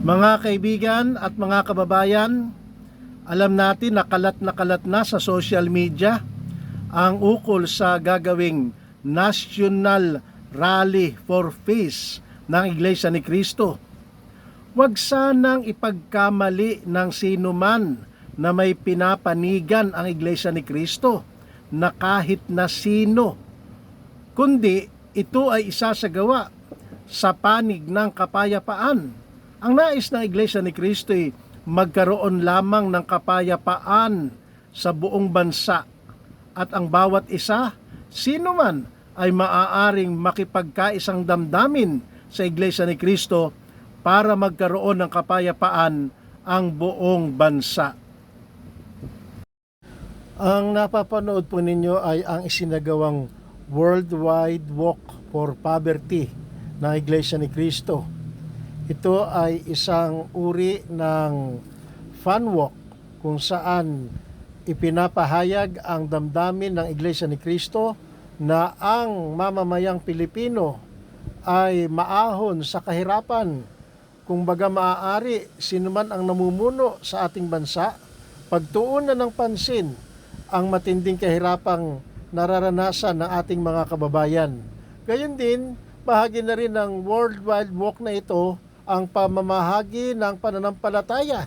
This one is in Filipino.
Mga kaibigan at mga kababayan, alam natin na kalat na sa social media ang ukol sa gagawing National Rally for Peace ng Iglesia ni Cristo. Huwag sanang ipagkamali ng sino man na may pinapanigan ang Iglesia ni Cristo na kahit na sino, kundi ito ay isasagawa sa panig ng kapayapaan. Ang nais ng Iglesia ni Cristo ay magkaroon lamang ng kapayapaan sa buong bansa at ang bawat isa, sino man, ay maaaring makipagkaisang damdamin sa Iglesia ni Cristo para magkaroon ng kapayapaan ang buong bansa. Ang napapanood po ninyo ay ang isinagawang Worldwide Walk for Poverty ng Iglesia ni Cristo. Ito ay isang uri ng fun walk kung saan ipinapahayag ang damdamin ng Iglesia ni Cristo na ang mamamayang Pilipino ay maahon sa kahirapan. Kung baga maaari, sino man ang namumuno sa ating bansa, pagtuunan ng pansin ang matinding kahirapang nararanasan ng ating mga kababayan. Gayon din, bahagi na rin ng Worldwide Walk na ito ang pamamahagi ng pananampalataya